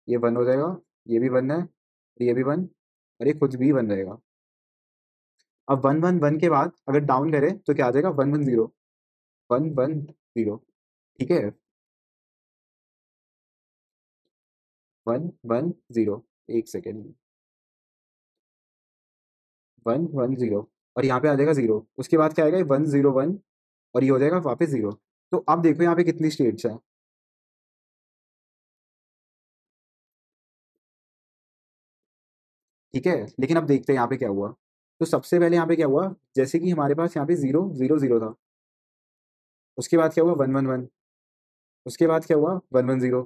ये 1 हो जाएगा, ये भी 1 है, और ये भी 1, और ये खुद भी 1 रहेगा। अब 1 1 1 के बाद अगर डाउन करें तो क्या आ जाएगा, 1 1 0, 1 1 0। ठीक है, 1 1 0, एक सेकेंड, 1 1 0, और यहाँ पे आ जाएगा 0, उसके बाद क्या आएगा, 1 0 1, और ये हो जाएगा वापस 0। तो अब देखो यहाँ पे कितनी स्टेट्स हैं। ठीक है, लेकिन अब देखते हैं यहाँ पे क्या हुआ। तो सबसे पहले यहाँ पे क्या हुआ, जैसे कि हमारे पास यहाँ पे 0 0 0 था, उसके बाद क्या हुआ, 1 1 1, उसके बाद क्या हुआ, 1 1 0,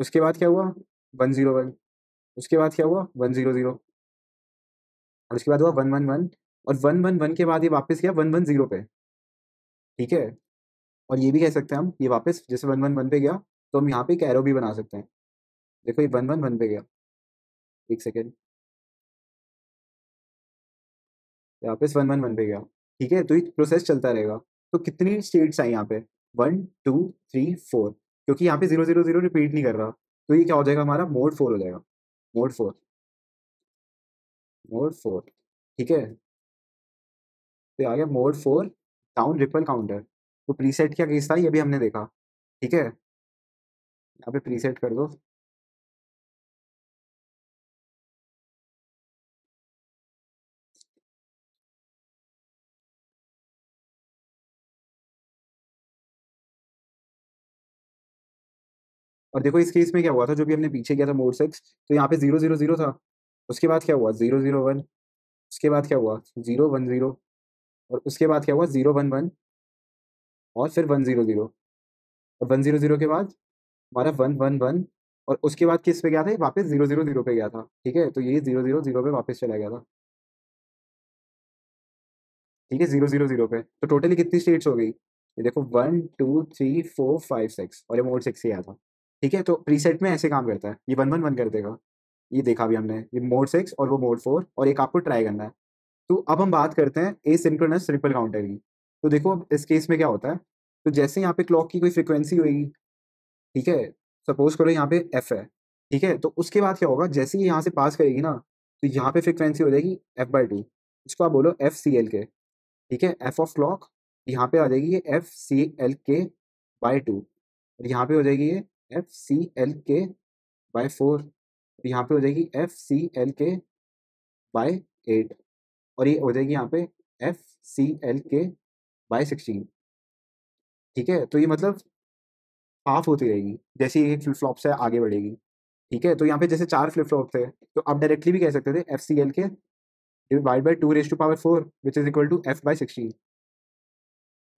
उसके बाद क्या हुआ, 1 0 1, उसके बाद क्या हुआ, 1 0 0, और उसके बाद हुआ 1 1 1, और 1 1 1 के बाद ये वापस गया 1 1 0 पे। ठीक है, और ये भी कह सकते हैं हम, ये वापस जैसे 1 1 1 पे गया, तो हम यहाँ पे एक एरो भी बना सकते हैं। देखो ये 1 1 1 पे गया, एक सेकेंड, वापस 1 1 1 पे गया। ठीक है, तो ये प्रोसेस चलता रहेगा। तो कितनी स्टेट्स आई यहाँ पे, 1 2 3 4, क्योंकि यहाँ पे 0 0 0 रिपीट नहीं कर रहा, तो ये क्या हो जाएगा, हमारा मोड 4 हो जाएगा, मोड 4, मोड 4। ठीक है, तो आ गया मोड 4, डाउन रिपल काउंटर। तो प्रीसेट क्या केस था, ये भी हमने देखा। ठीक है, यहाँ पे प्रीसेट कर दो। और देखो इस केस में क्या हुआ था, जो भी हमने पीछे किया था मोड 6, तो यहाँ पे 0 0 0 था, उसके बाद क्या हुआ, 0 0 1, उसके बाद क्या हुआ, 0 1 0, और उसके बाद क्या हुआ, 0 1 1, और फिर 1 0 0, और 1 0 0 के बाद हमारा 1 1 1, और उसके बाद किस पे गया था, ये वापस 0 0 0 पे गया था। ठीक है, तो ये 0 0 0 पे वापस चला गया था। ठीक है, 0 0 0 पे, तो टोटली कितनी स्टेट्स हो गई, ये देखो 1 2 3 4 5 6, और ये मोड 6 ही आया था। ठीक है, तो प्रीसेट में ऐसे काम करता है, ये 1 1 1 कर देगा। ये देखा भी हमने, ये मोड 6 और वो मोड 4, और एक आपको ट्राई करना है। तो अब हम बात करते हैं एसिंक्रोनस रिपल काउंटर की। तो देखो अब इस केस में क्या होता है, तो जैसे यहाँ पे क्लॉक की कोई फ्रिक्वेंसी होगी, ठीक है, सपोज करो यहाँ पे एफ है, ठीक है, तो उसके बाद क्या होगा, जैसे ही यहाँ से पास करेगी ना, तो यहाँ पे फ्रिक्वेंसी हो जाएगी f/2, इसको आप बोलो एफ सी एल के। ठीक है, एफ ऑफ क्लॉक, यहाँ पे आ जाएगी ये f/c(l)k/2, और यहाँ पे हो जाएगी ये f(c(l)k/4, यहाँ पे हो जाएगी f(c(l)k/8, और ये हो जाएगी यहाँ पे f(c(l)k/16। ठीक है, तो ये मतलब हाफ होती रहेगी, जैसे ही एक फ्लिप फ्लॉप से आगे बढ़ेगी। ठीक है, तो यहाँ पे जैसे 4 फ्लिप फ्लॉप थे, तो आप डायरेक्टली भी कह सकते थे f(c(l)k divide by 2⁴ which is equal to f/16।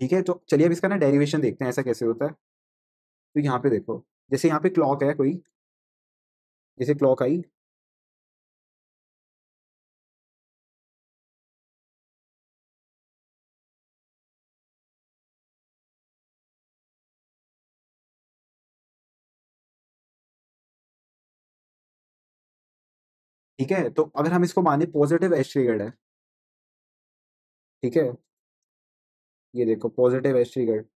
ठीक है, तो चलिए अब इसका ना डेरिवेशन देखते हैं ऐसा कैसे होता है। तो यहाँ पे देखो, जैसे यहाँ पे क्लॉक है कोई, जैसे क्लॉक आई, ठीक है, तो अगर हम इसको माने पॉजिटिव एज ट्रिगर्ड है, ठीक है, ये देखो पॉजिटिव एज ट्रिगर्ड,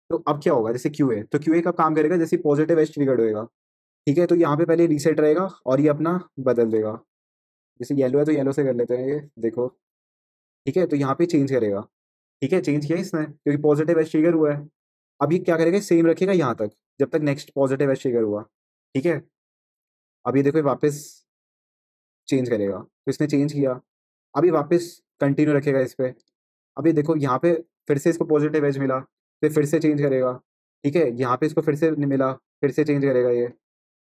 तो अब क्या होगा, जैसे क्यू ए, तो क्यू ए कब काम करेगा, जैसे पॉजिटिव एज ट्रिगर्ड होएगा, ठीक है, तो यहाँ पे पहले रीसेट रहेगा और ये अपना बदल देगा। जैसे येलो है तो येलो से कर लेते हैं, ये देखो, ठीक है, तो यहाँ पे चेंज करेगा, ठीक है, चेंज किया इसने क्योंकि पॉजिटिव एज ट्रिगर हुआ है। अब ये क्या करेगा, सेम रखेगा यहाँ तक, जब तक नेक्स्ट पॉजिटिव एज ट्रिगर हुआ, ठीक है। अब ये देखो ये वापस चेंज करेगा, तो इसने चेंज किया, अभी वापस कंटिन्यू रखेगा इस पे। अभी देखो यहाँ पे फिर से इसको पॉजिटिव एज मिला, फिर से चेंज करेगा, ठीक है, यहाँ पे इसको फिर से नहीं मिला, फिर से चेंज करेगा ये,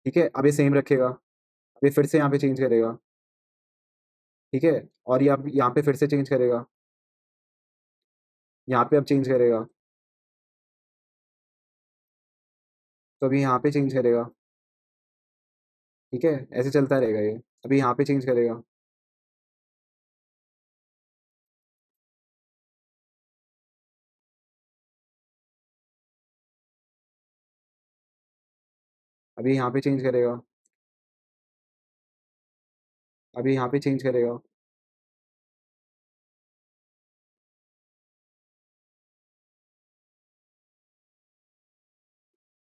ठीक है, अब ये सेम रखेगा, अभी फिर से यहाँ पे चेंज करेगा, ठीक है, और ये अब यहाँ पे फिर से चेंज करेगा, यहाँ पे अब चेंज करेगा, तो अभी यहाँ पे चेंज करेगा, ठीक है, ऐसे चलता रहेगा ये, अभी यहाँ पे चेंज करेगा, अभी यहाँ पे चेंज करेगा, अभी यहाँ पे चेंज करेगा,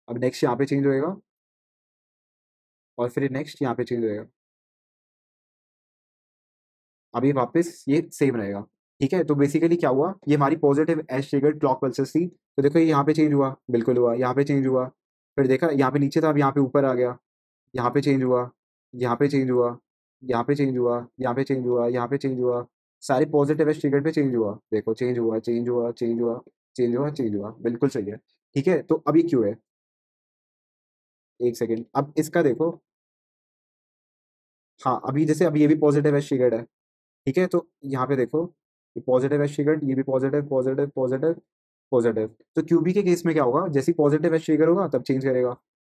अब नेक्स्ट यहाँ पे चेंज होएगा, और फिर नेक्स्ट यहाँ पे चेंज होएगा, अभी वापस ये सेम रहेगा, ठीक है। तो बेसिकली क्या हुआ, ये हमारी positive edge triggered clock pulses थी, तो देखो ये यहाँ पे चेंज हुआ, बिल्कुल हुआ, यहाँ पे चेंज हुआ, फिर देखा यहाँ पे नीचे था, अब यहाँ पे ऊपर आ गया, यहाँ पे चेंज हुआ, यहाँ पे चेंज हुआ, यहाँ पे चेंज हुआ, यहाँ पे चेंज हुआ, यहाँ पे चेंज हुआ, सारे पॉजिटिव एज ट्रिगर्ड पे चेंज हुआ, देखो चेंज हुआ, चेंज हुआ, चेंज हुआ, चेंज हुआ, चेंज हुआ, बिल्कुल सही है, ठीक है। तो अभी क्यों है, एक सेकेंड, अब इसका देखो, हाँ अभी जैसे अब ये भी पॉजिटिव एज ट्रिगर्ड है, ठीक है, तो यहाँ पे देखो, ये पॉजिटिव एज ट्रिगर्ड, ये भी पॉजिटिव पॉजिटिव पॉजिटिव पॉजिटिव, तो क्यूबी के केस में क्या होगा, जैसे पॉजिटिव एज ट्रिगर होगा तब चेंज करेगा,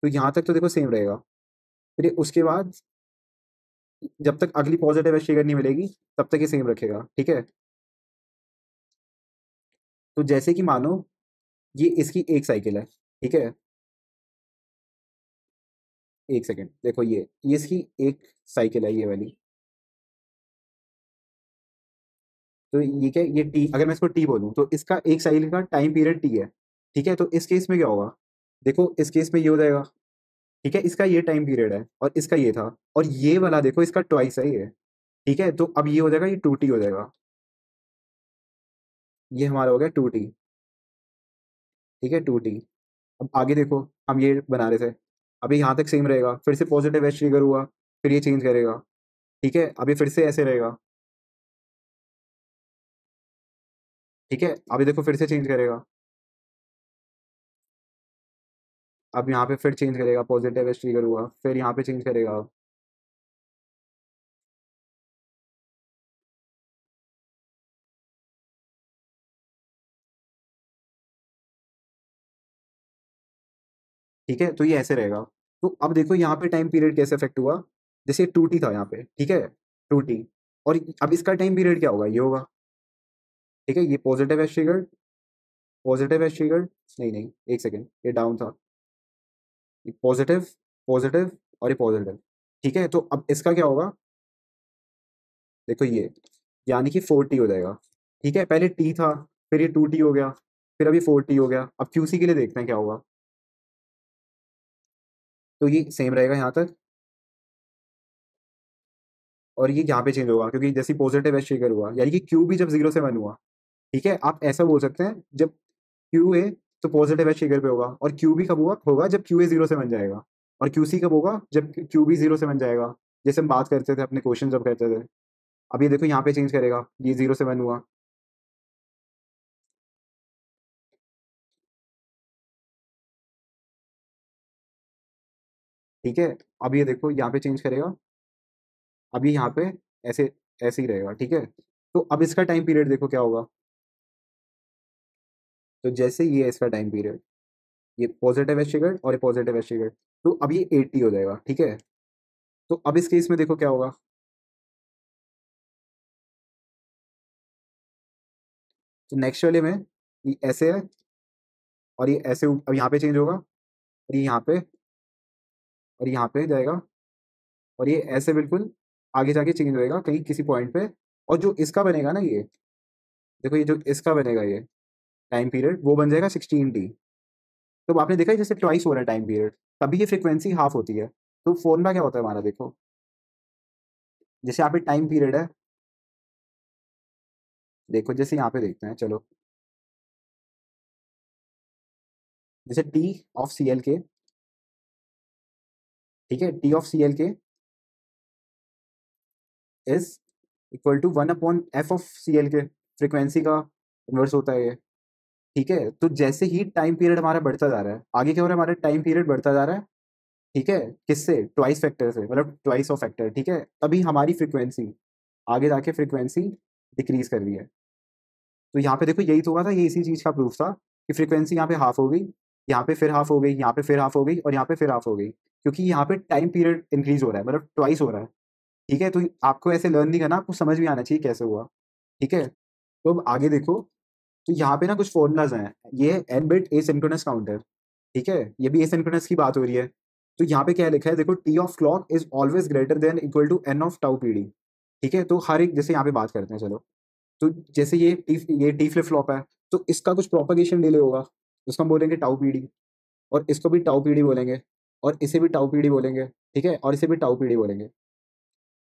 तो यहाँ तक तो देखो सेम रहेगा, फिर उसके बाद जब तक अगली पॉजिटिव एज ट्रिगर नहीं मिलेगी तब तक ये सेम रखेगा, ठीक है। तो जैसे कि मानो ये इसकी एक साइकिल है, ठीक है, एक सेकेंड देखो, ये इसकी एक साइकिल है ये वाली, तो ये क्या, ये टी, अगर मैं इसको टी बोलूँ तो इसका एक साइकिल का टाइम पीरियड टी है, ठीक है, तो इस केस में क्या होगा, देखो इस केस में ये हो जाएगा, ठीक है, इसका ये टाइम पीरियड है और इसका ये था, और ये वाला देखो इसका ट्वाइस है ये, ठीक है, तो अब ये हो जाएगा, ये टू टी हो जाएगा, ये हमारा हो गया टू टी, ठीक है, टू टी। अब आगे देखो, हम ये बना रहे थे, अभी यहाँ तक सेम रहेगा, फिर से पॉजिटिव एज ट्रिगर हुआ, फिर ये चेंज करेगा, ठीक है, अभी फिर से ऐसे रहेगा, ठीक है, अभी देखो फिर से चेंज करेगा, अब यहाँ पे फिर चेंज करेगा, पॉजिटिव एज ट्रिगर हुआ, फिर यहाँ पे चेंज करेगा, ठीक है, तो ये ऐसे रहेगा। तो अब देखो यहाँ पे टाइम पीरियड कैसे अफेक्ट हुआ, जैसे टू टी था यहाँ पे, ठीक है, टू टी, और अब इसका टाइम पीरियड क्या होगा, ये होगा, ठीक है, ये positive edge triggered, positive edge triggered, नहीं नहीं एक सेकेंड, ये डाउन था, ये पॉजिटिव, पॉजिटिव, और ये पॉजिटिव, ठीक है, तो अब इसका क्या होगा, देखो ये, यानी कि फोर टी हो जाएगा, ठीक है, पहले टी था, फिर ये टू टी हो गया, फिर अभी फोर टी हो गया, अब क्यूसी के लिए देखते हैं क्या होगा, तो ये सेम रहेगा यहाँ तक, और ये यहाँ पे चेंज होगा क्योंकि जैसे पॉजिटिव एज ट्रिगर हुआ, यानी कि क्यू भी जब जीरो से वन हुआ, ठीक है, आप ऐसा बोल सकते हैं, जब क्यू ए तो पॉजिटिव एज ट्रिगर पे होगा, और क्यू भी कब हुआ होगा, जब क्यू ए जीरो से बन जाएगा, और क्यू सी कब होगा, जब क्यू बी जीरो से बन जाएगा, जैसे हम बात करते थे अपने क्वेश्चन जब करते थे। अब ये देखो यहाँ पे चेंज करेगा, ये जीरो से वन हुआ, ठीक है, अब ये देखो यहाँ पे चेंज करेगा, अभी यहाँ पे ऐसे ऐसे ही रहेगा, ठीक है, तो अब इसका टाइम पीरियड देखो क्या होगा, तो जैसे ये है इसका टाइम पीरियड, ये पॉजिटिव एज ट्रिगर्ड और ये पॉजिटिव एज ट्रिगर्ड, तो अब ये 80 हो जाएगा, ठीक है, तो अब इस केस में देखो क्या होगा, तो नेक्स्ट वाले में ये ऐसे है और ये ऐसे अब यहाँ पे चेंज होगा और ये यहाँ पे और यहाँ पे जाएगा और ये ऐसे बिल्कुल आगे जाके चेंज होएगा कहीं किसी पॉइंट पे। और जो इसका बनेगा ना ये देखो, ये जो इसका बनेगा ये टाइम पीरियड वो बन जाएगा 16t। तो आपने देखा है जैसे ट्वाइस हो रहा है टाइम पीरियड, तभी ये फ्रीक्वेंसी हाफ होती है। तो फॉर्मूला क्या होता है हमारा, देखो जैसे यहाँ पे टाइम पीरियड है, देखो जैसे यहाँ पे देखते हैं चलो, जैसे टी ऑफ सी एल के, ठीक है, T of C L K is equal to 1/f(f)(cl) के फ्रीक्वेंसी का इन्वर्स होता है ये। ठीक है, तो जैसे ही टाइम पीरियड हमारा बढ़ता जा रहा है, आगे क्या हो रहा है, हमारा टाइम पीरियड बढ़ता जा रहा है। ठीक है, किससे, ट्वाइस फैक्टर से, मतलब ट्वाइस ऑफ फैक्टर। ठीक है, तभी हमारी फ्रीक्वेंसी आगे जाके फ्रीक्वेंसी डिक्रीज कर रही है। तो यहाँ पे देखो यही तो हुआ था, ये इसी चीज का प्रूफ था कि फ्रीक्वेंसी यहाँ पे हाफ हो गई, यहाँ पे फिर हाफ हो गई, यहाँ पे फिर हाफ हो गई और यहाँ पे फिर हाफ हो गई, क्योंकि यहाँ पे टाइम पीरियड इंक्रीज हो रहा है, मतलब ट्वाइस हो रहा है। ठीक है, तो आपको ऐसे लर्न नहीं करना, आपको समझ भी आना चाहिए कैसे हुआ। ठीक है, तो अब आगे देखो, तो यहाँ पे ना कुछ फॉर्मूलाज हैं। ये एन बिट एसिंक्रोनस काउंटर, ठीक है, ये भी एसिंक्रोनस की बात हो रही है। तो यहाँ पे क्या लिखा है, देखो T of clock is always greater than equal to N of tau PD. ठीक है, तो हर एक, जैसे यहाँ पे बात करते हैं चलो, तो जैसे ये टी फ्लिप फ्लॉप है, तो इसका कुछ प्रोपगेशन डिले होगा, उसको हम बोलेंगे टाउ पीडी, और इसको भी टाउ पीडी बोलेंगे, और इसे भी टाउ पीडी बोलेंगे। ठीक है, और इसे भी टाउ पीडी बोलेंगे।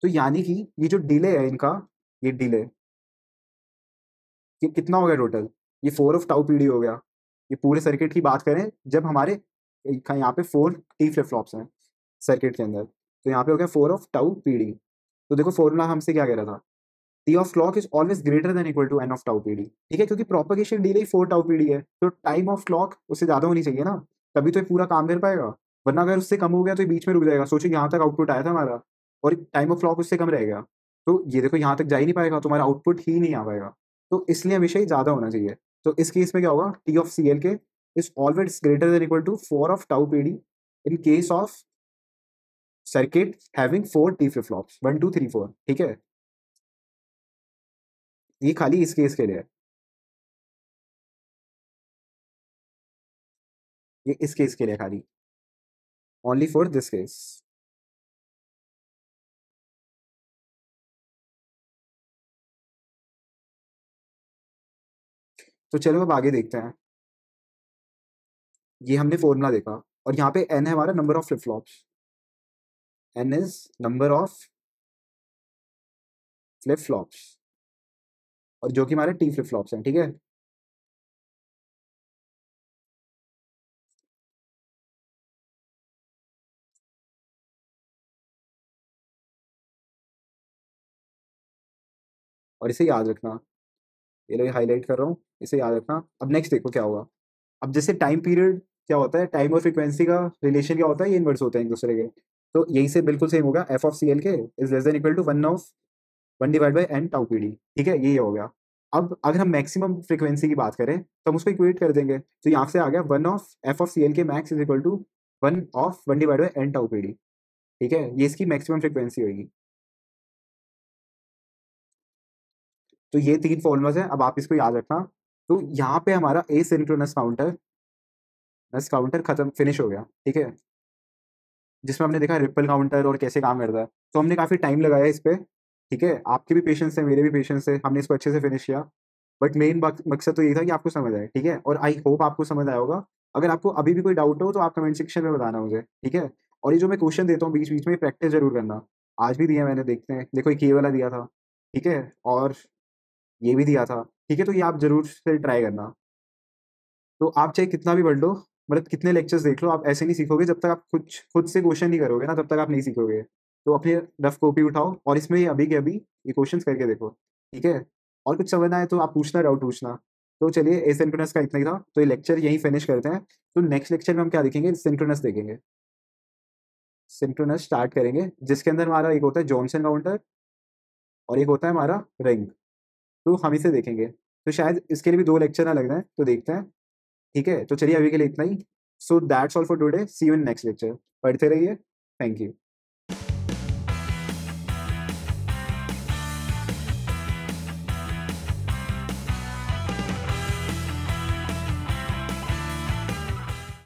तो यानी कि ये जो डिले है इनका, ये डिले, ये कितना हो गया टोटल, ये 4 ऑफ टाउ पीडी हो गया। ये पूरे सर्किट की बात करें, जब हमारे यहाँ पे 4 टी फ्लिप फ्लॉप्स हैं सर्किट के अंदर, तो यहाँ पे हो गया 4 ऑफ टाउ पीडी। तो देखो फॉर्मूला हमसे क्या कह रहा था, T of clock is always greater than equal to N of tau PD. ठीक है, क्योंकि प्रोपगेशन डिले 4 टाउ पीडी है, तो टाइम ऑफ क्लॉक उससे ज्यादा होनी चाहिए ना, तभी तो ये पूरा काम कर पाएगा। वरना अगर उससे कम हो गया तो ये बीच में रुक जाएगा। सोचो यहाँ तक आउटपुट आया था हमारा, और टाइम ऑफ क्लॉक उससे कम रह गया, तो ये देखो यहाँ तक जा ही नहीं पाएगा, तुम्हारा आउटपुट ही नहीं आ पाएगा। तो इसलिए हमेशा ही ज्यादा होना चाहिए। तो इस केस में क्या होगा, T of C L K is always greater than equal to 4 of tau PD in case of circuit having 4 T flip flops, 1 2 3 4। ठीक है, ये खाली इस केस के लिए है, ये इस केस के लिए खाली, ओनली फॉर दिस केस। तो चलो अब आगे देखते हैं। ये हमने फॉर्मूला देखा, और यहाँ पे एन है हमारा number of flip flops, N is number of flip flops, और जो कि हमारे टी फ्लिप फ्लॉप्स हैं। ठीक है, और इसे याद रखना, ये लो हाईलाइट कर रहा हूँ, इसे याद रखना। अब नेक्स्ट देखो क्या होगा। अब जैसे टाइम पीरियड क्या होता है, टाइम और फ्रीक्वेंसी का रिलेशन क्या होता है, ये इन्वर्स होते हैं एक दूसरे के। तो यही से बिल्कुल सेम होगा, F of C L K is less than equal to 1/n tau PD. ठीक है, यही हो गया। अब अगर हम मैक्सिमम फ्रीक्वेंसी की बात करें तो हम उसको इक्वेट कर देंगे, तो यहाँ से आ गया 1/f(f)(cl) के max is equal to 1/(1/n tau PD. ठीक है, ये इसकी मैक्सिमम फ्रीक्वेंसी होगी। तो ये 3 फॉर्मूलाज हैं, अब आप इसको याद रखना। तो यहाँ पे हमारा एसिंक्रोनस काउंटर काउंटर खत्म, फिनिश हो गया। ठीक है, जिसमें हमने देखा रिपल काउंटर और कैसे काम करता है, तो हमने काफ़ी टाइम लगाया इस पे। ठीक है, आपके भी पेशेंस है, मेरे भी पेशेंस है, हमने इसको अच्छे से फिनिश किया। बट मेन मकसद तो यही था कि आपको समझ आए। ठीक है, और आई होप आपको समझ आया होगा। अगर आपको अभी भी कोई डाउट हो तो आप कमेंट सेक्शन में बताना मुझे। ठीक है, और ये जो मैं क्वेश्चन देता हूँ बीच बीच में, प्रैक्टिस जरूर करना। आज भी दिया मैंने, देखते हैं, देखो एक ये वाला दिया था। ठीक है, और ये भी दिया था। ठीक है, तो ये आप जरूर से ट्राई करना। तो आप चाहे कितना भी पढ़ लो, मतलब कितने लेक्चर्स देख लो, आप ऐसे नहीं सीखोगे जब तक आप कुछ खुद से क्वेश्चन नहीं करोगे ना, तब तक आप नहीं सीखोगे। तो अपनी रफ कॉपी उठाओ और इसमें ये अभी के अभी ये क्वेश्चंस करके देखो। ठीक है, और कुछ समझना है तो आप पूछना, डाउट पूछना। तो चलिए, एसिंक्रोनस का इतना ही था, तो ये लेक्चर यहीं फिनिश करते हैं। तो नेक्स्ट लेक्चर में हम क्या देखेंगे, सिंक्रोनस देखेंगे। सिंक्रोनस स्टार्ट करेंगे, जिसके अंदर हमारा एक होता है जॉनसन काउंटर और एक होता है हमारा रिंग। तो हम इसे देखेंगे, तो शायद इसके लिए भी 2 लेक्चर ना लग जाए, तो देखते हैं। ठीक है, तो चलिए अभी के लिए इतना ही। So that's all for today, see you in next lecture. पढ़ते रहिए, थैंक यू।